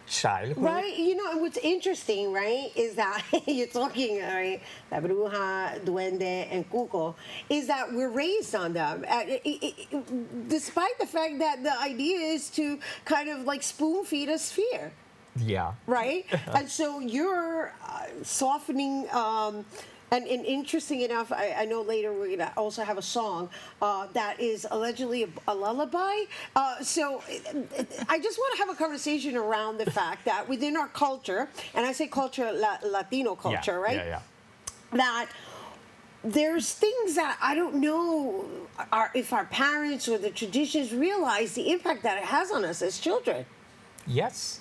childhood. Right, you know, and what's interesting, right, is that you're talking, right, La Bruja, Duende, and Cuco, is that we're raised on them. Despite the fact that the idea is to kind of like spoon feed us fear. Yeah. Right? And so you're softening. And interesting enough, I know later we're going to also have a song that is allegedly a lullaby. So I just want to have a conversation around the fact that within our culture, and I say culture, Latino culture, right? Yeah. That there's things that I don't know if our parents or the traditions realize the impact that it has on us as children. Yes.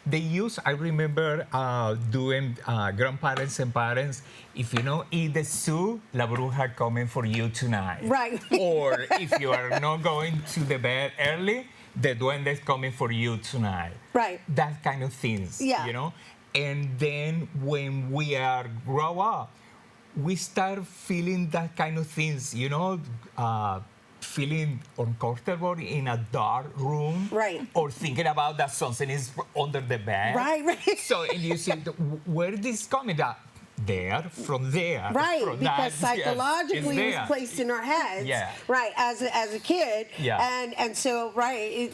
They use, I remember doing grandparents and parents, if you don't eat the soup, La Bruja coming for you tonight. Right. Or if you are not going to the bed early, the duende is coming for you tonight. Right. That kind of things, you know? And then when we are grow up, we start feeling that kind of things, you know? Feeling uncomfortable in a dark room, right? Or thinking about that something is under the bed, right? So and you see, where is this coming? From there, right? From because that, psychologically it's placed in our heads, right? As a kid, and so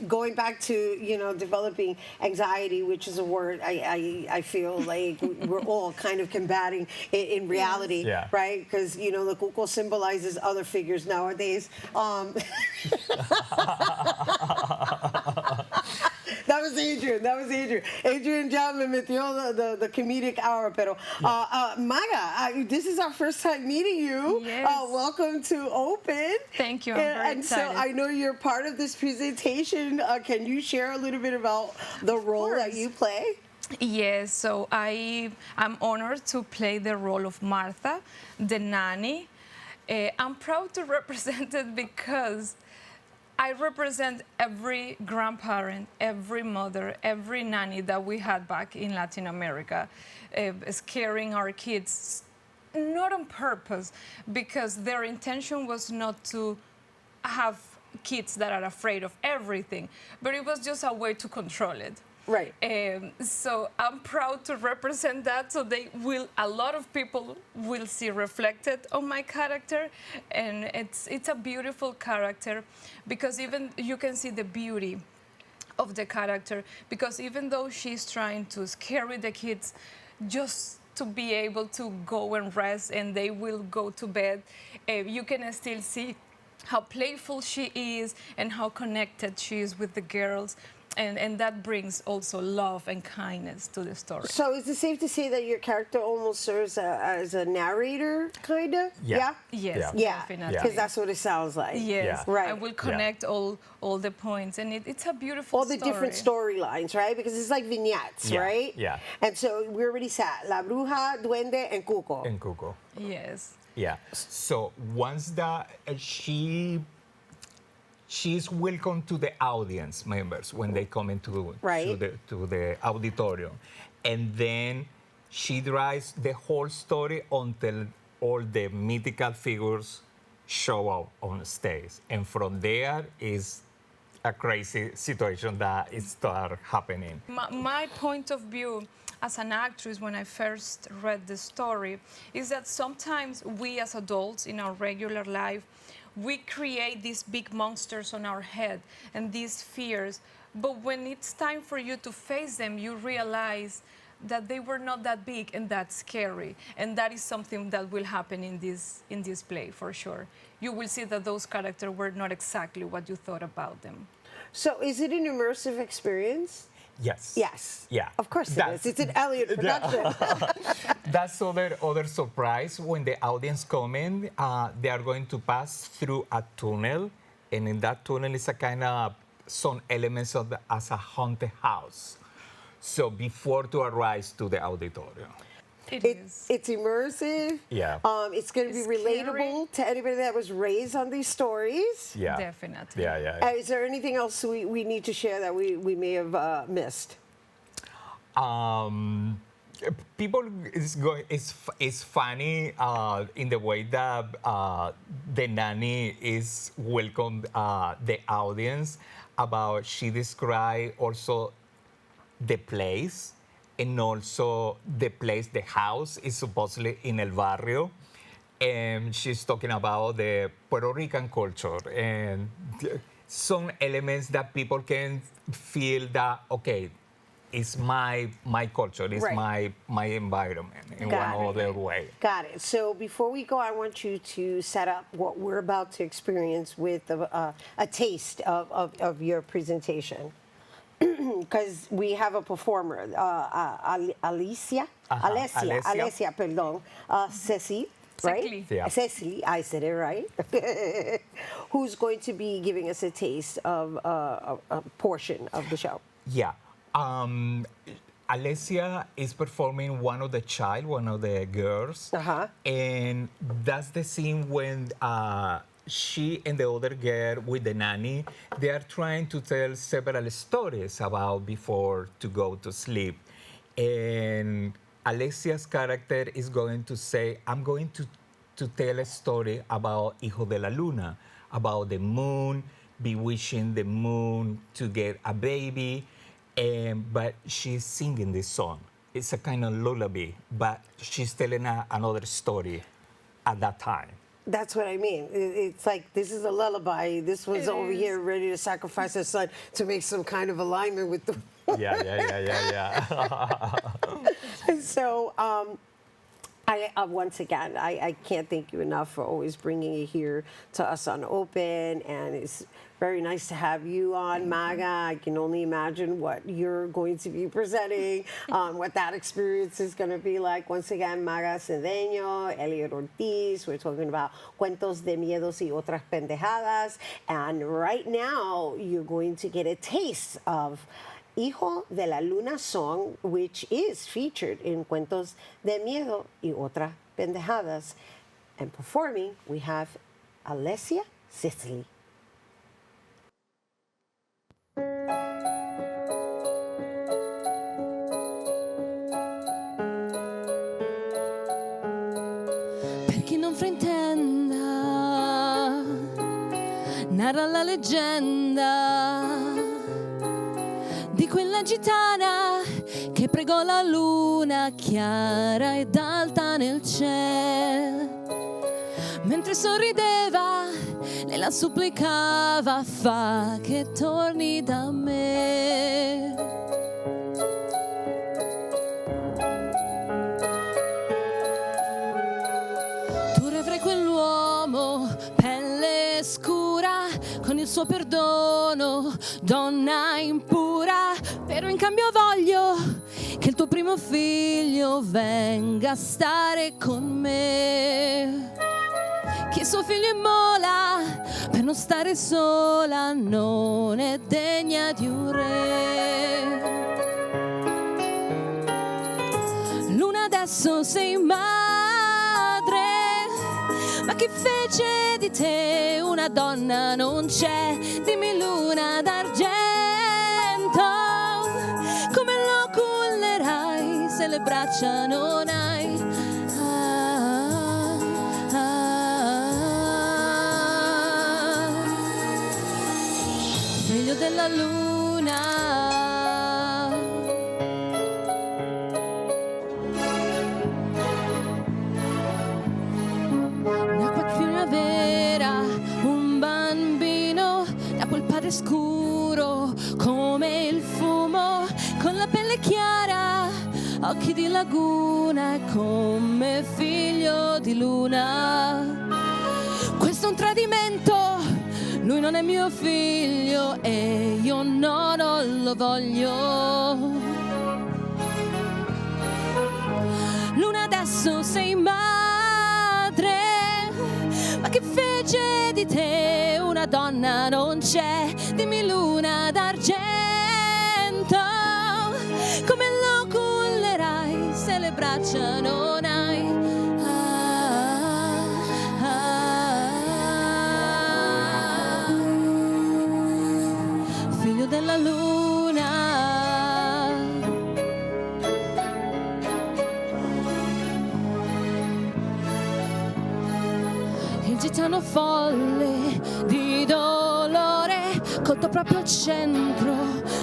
going back to developing anxiety, which is a word I feel like we're all kind of combating in reality, right? Because the cuco symbolizes other figures nowadays. That was Adrian. Adrian ya me metió the comedic hour, pero Maga, this is our first time meeting you. Yes. Welcome to Open. Thank you. I'm very excited. So I know you're part of this presentation. Can you share a little bit about the role that you play? Yes, so I'm honored to play the role of Martha, the nanny. I'm proud to represent it because I represent every grandparent, every mother, every nanny that we had back in Latin America, scaring our kids, not on purpose, because their intention was not to have kids that are afraid of everything, but it was just a way to control it. Right. So I'm proud to represent that. So a lot of people will see reflected on my character, and it's a beautiful character because even you can see the beauty of the character, because even though she's trying to scare the kids, just to be able to go and rest and they will go to bed, you can still see how playful she is and how connected she is with the girls. And that brings also love and kindness to the story. So is it safe to say that your character almost serves as a narrator, kind of? Yes, definitely. Because that's what it sounds like. Yes, right. I will connect all the points, and it's a beautiful story. All the different storylines, right? Because it's like vignettes, right? Yeah. And so we already sat La Bruja, Duende, and Cuco. Yes. Yeah. So once that she's welcome to the audience members when they come into to the auditorium. And then she drives the whole story until all the mythical figures show up on stage. And from there is a crazy situation that is start happening. My point of view, as an actress when I first read the story is that sometimes we as adults in our regular life, we create these big monsters on our head and these fears. But when it's time for you to face them, you realize that they were not that big and that scary. And that is something that will happen in this play for sure. You will see that those characters were not exactly what you thought about them. So is it an immersive experience? Yes. Yes. Yeah. Of course it That's- is. It's an Elliott production. That's other surprise. When the audience come in, they are going to pass through a tunnel, and in that tunnel is a kind of some elements of as a haunted house. So before to arrive to the auditorium. It's immersive. Yeah. It's going to be It's relatable to anybody that was raised on these stories. Yeah. Definitely. Yeah. Is there anything else we need to share that we may have missed? People is funny in the way that the nanny is welcome the audience about she described also the place and also the place, the house is supposedly in El Barrio, and she's talking about the Puerto Rican culture and some elements that people can feel that, okay, it's my culture, it's Right. my environment in Got one it. other way. Got it. So before we go, I want you to set up what we're about to experience with a taste of your presentation. Because we have a performer, Alessia, perdón, Ceci, right? Secli. Yeah. Cecily, I said it right. Who's going to be giving us a taste of a portion of the show? Yeah. Alessia is performing one of the girls. Uh-huh. And that's the scene when she and the other girl with the nanny, they are trying to tell several stories about before to go to sleep. And Alessia's character is going to say, I'm going to tell a story about Hijo de la Luna, about the moon, bewitching the moon to get a baby. But she's singing this song. It's a kind of lullaby, but she's telling another story at that time. That's what I mean. It's like, this is a lullaby. This one's over here ready to sacrifice her son to make some kind of alignment with the... Yeah. So, once again, I can't thank you enough for always bringing it here to us on Open, and it's very nice to have you on, Maga. I can only imagine what you're going to be presenting, what that experience is going to be like. Once again, Maga Cedeño, Elliott Ortiz. We're talking about Cuentos de Miedo y Otras Pendejadas. And right now, you're going to get a taste of Hijo de la Luna song, which is featured in Cuentos de Miedo y Otras Pendejadas. And performing, we have Alessia Secli. Per chi non fraintenda, narra la leggenda di quella gitana che pregò la luna chiara ed alta nel cielo. Mentre sorrideva, lei la supplicava, fa che torni da me. Tu rivrai quell'uomo, pelle scura, con il suo perdono, donna impura. Però in cambio voglio che il tuo primo figlio venga a stare con me. Che suo figlio immola per non stare sola, non è degna di un re. Luna, adesso sei madre, ma chi fece di te una donna non c'è. Dimmi, luna d'argento, come lo cullerai se le braccia non hai? Figlio della luna, scuro come il fumo, con la pelle chiara, occhi di laguna, come figlio di luna. Questo è un tradimento, lui non è mio figlio e io no, non lo voglio. Luna, adesso sei madre, ma che fece di te una donna non c'è. Dimmi luna d'argento, come lo cullerai se le braccia non hai. Figlio della luna. Il gitano folle di dolore, colto proprio al centro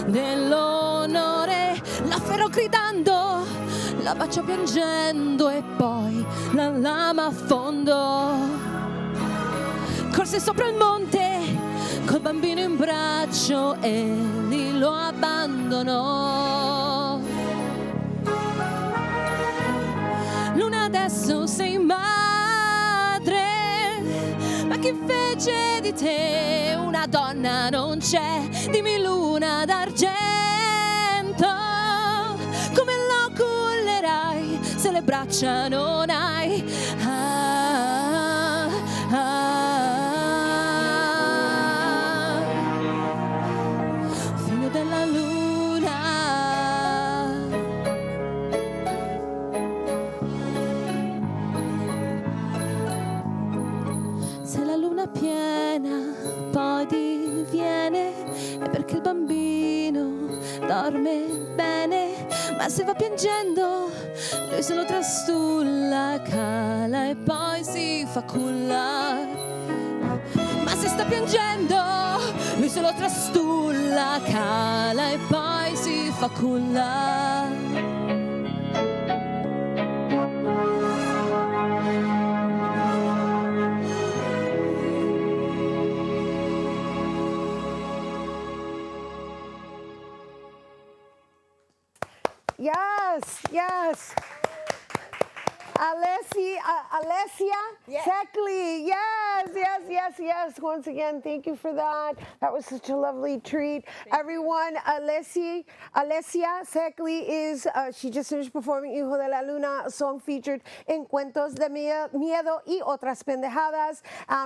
dell'onore, l'afferrò gridando, la baciò piangendo e poi la lama a fondo. Corse sopra il monte col bambino in braccio e lì lo abbandonò. Luna, adesso sei madre, ma chi fece di te una donna non c'è. Dimmi luna d'argento, come lo cullerai se le braccia non hai. Figlio della luna. Se la luna piena poi diviene, è perché il bambino dorme bene, ma se va piangendo lui se lo trastulla, cala e poi si fa culla. Ma se sta piangendo lui se lo trastulla, cala e poi si fa culla. Yes, yes. Alessia Secli. Yes. Once again, thank you for that. That was such a lovely treat. Everyone, Alessia Secli is, she just finished performing Hijo de la Luna, a song featured in Cuentos de Miedo y Otras Pendejadas.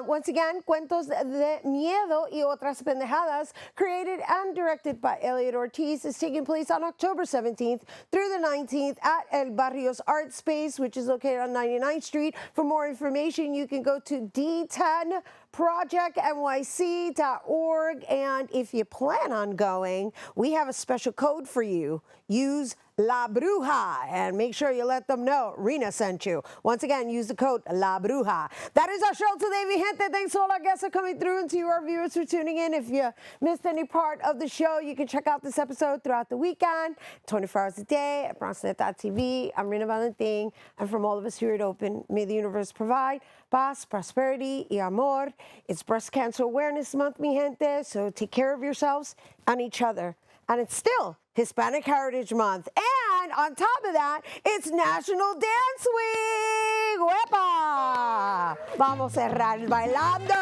Once again, Cuentos de Miedo y Otras Pendejadas, created and directed by Elliott Ortiz, is taking place on October 17th through the 19th at El Barrios Art Space, which is located on 99th Street. For more information, you can go to d10projectnyc.org. And if you plan on going, we have a special code for you. Use La Bruja and make sure you let them know Rena sent you. Once again, use the code La Bruja. That is our show today, mi gente. Thanks to all our guests for coming through and to you, our viewers, for tuning in. If you missed any part of the show, you can check out this episode throughout the weekend, 24 hours a day at BronxNet.tv. I'm Rena Valentin, and from all of us here at Open, may the universe provide paz, prosperity, y amor. It's Breast Cancer Awareness Month, mi gente, so take care of yourselves and each other. And it's still Hispanic Heritage Month. And on top of that, it's National Dance Week. ¡Wepa! Vamos a cerrar bailando.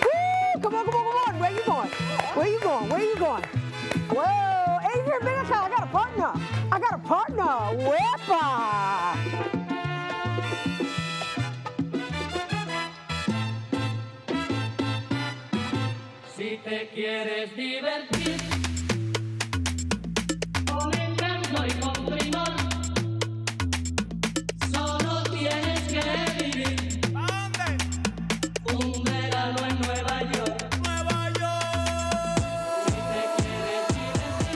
Woo! Come on. Where you going? Whoa, Adrian, ven acá. I got a partner. ¡Wepa! Si te quieres divertir con encanto y con